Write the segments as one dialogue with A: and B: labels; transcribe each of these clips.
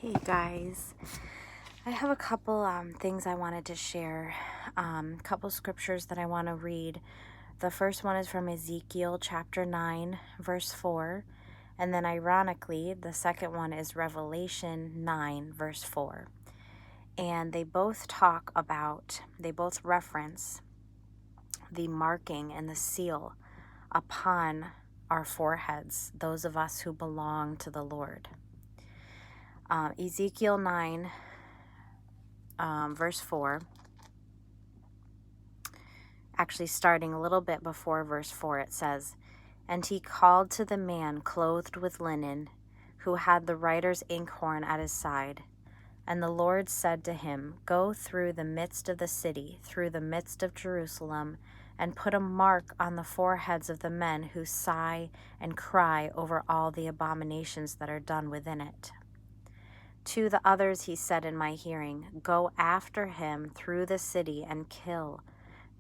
A: Hey guys, I have a couple things I wanted to share, couple scriptures that I want to read. The first one is from Ezekiel chapter 9, verse 4, and then ironically, the second one is Revelation 9, verse 4. And they both reference the marking and the seal upon our foreheads, those of us who belong to the Lord. Ezekiel 9, verse 4, actually starting a little bit before verse 4, it says, "And he called to the man clothed with linen, who had the writer's inkhorn at his side. And the Lord said to him, Go through the midst of the city, through the midst of Jerusalem, and put a mark on the foreheads of the men who sigh and cry over all the abominations that are done within it. To the others he said in my hearing, Go after him through the city and kill.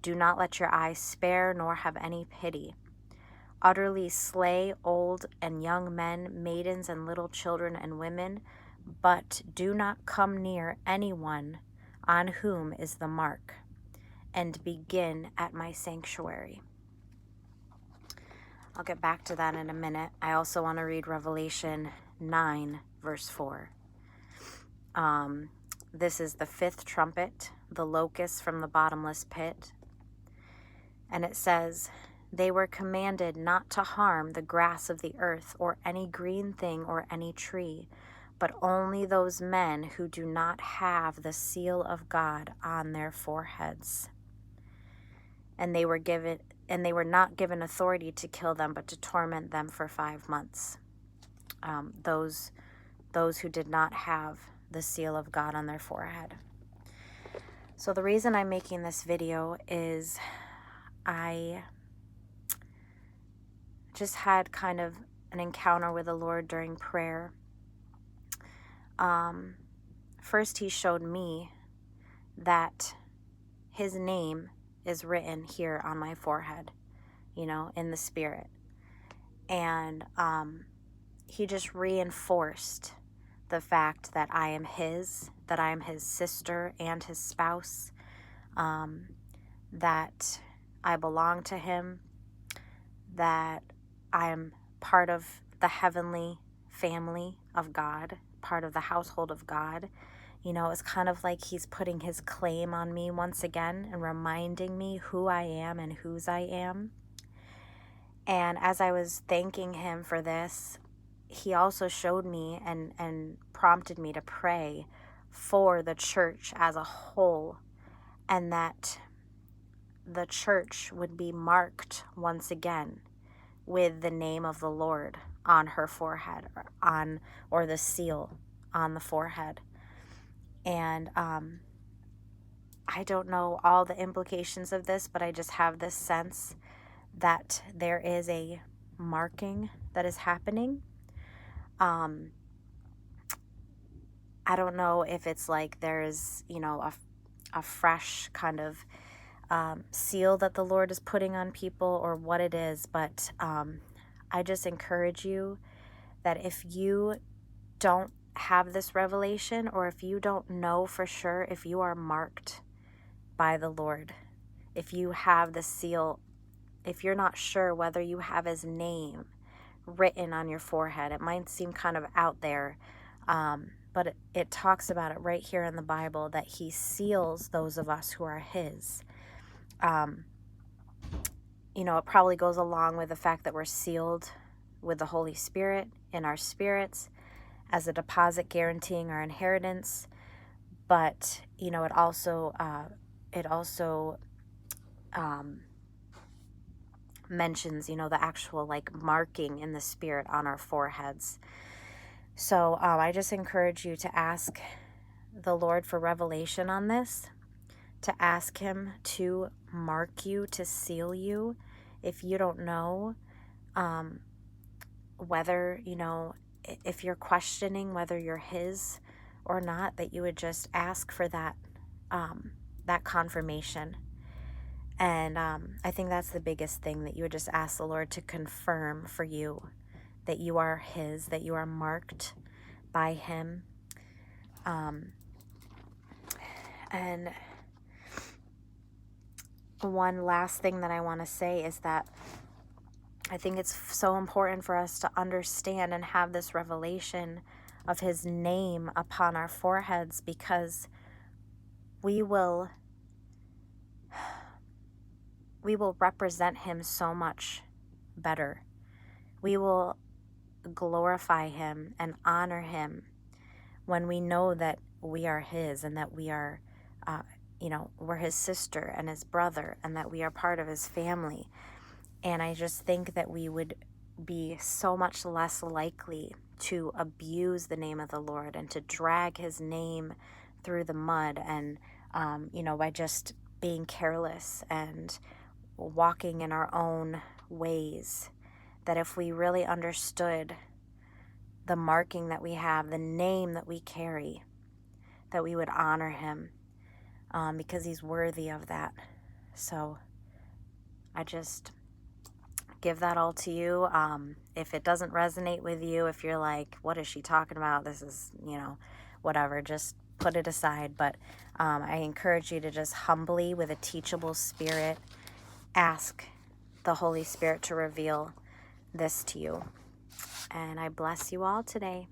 A: Do not let your eyes spare, nor have any pity. Utterly slay old and young men, maidens and little children and women, but do not come near anyone on whom is the mark, and begin at my sanctuary." I'll get back to that in a minute. I also want to read Revelation 9, verse 4. This is the fifth trumpet, the locusts from the bottomless pit. And it says, "They were commanded not to harm the grass of the earth or any green thing or any tree, but only those men who do not have the seal of God on their foreheads. And they were not given authority to kill them, but to torment them for 5 months." Those who did not have the seal of God on their forehead. So the reason I'm making this video is I just had kind of an encounter with the Lord during prayer. First, he showed me that his name is written here on my forehead, in the spirit. And he just reinforced the fact that I am his sister and his spouse, that I belong to him, that I am part of the heavenly family of God, part of the household of God. It's kind of like he's putting his claim on me once again and reminding me who I am and whose I am. And as I was thanking him for this, he also showed me and prompted me to pray for the church as a whole, and that the church would be marked once again with the name of the Lord on her forehead, or the seal on the forehead. And I don't know all the implications of this, but I just have this sense that there is a marking that is happening. I don't know if it's like there's, a fresh kind of seal that the Lord is putting on people, or what it is, but I just encourage you that if you don't have this revelation, or if you don't know for sure if you are marked by the Lord, if you have the seal, if you're not sure whether you have his name written on your forehead, it might seem kind of out there, but it talks about it right here in the Bible, that he seals those of us who are his. It probably goes along with the fact that we're sealed with the Holy Spirit in our spirits as a deposit guaranteeing our inheritance. But, it also mentions, the actual marking in the spirit on our foreheads. So I just encourage you to ask the Lord for revelation on this, to ask him to mark you, to seal you. If you don't know whether, if you're questioning whether you're his or not, that you would just ask for that confirmation. And I think that's the biggest thing, that you would just ask the Lord to confirm for you that you are his, that you are marked by him. And one last thing that I want to say is that I think it's so important for us to understand and have this revelation of his name upon our foreheads, because we will represent him so much better. We will glorify him and honor him when we know that we are his, and that we are, we're his sister and his brother, and that we are part of his family. And I just think that we would be so much less likely to abuse the name of the Lord and to drag his name through the mud, and, by just being careless and walking in our own ways. That if we really understood the marking that we have, the name that we carry, that we would honor him, because he's worthy of that. So I just give that all to you. If it doesn't resonate with you, if you're like, what is she talking about? This is, whatever, just put it aside. But I encourage you to just humbly, with a teachable spirit, ask the Holy Spirit to reveal this to you. And I bless you all today.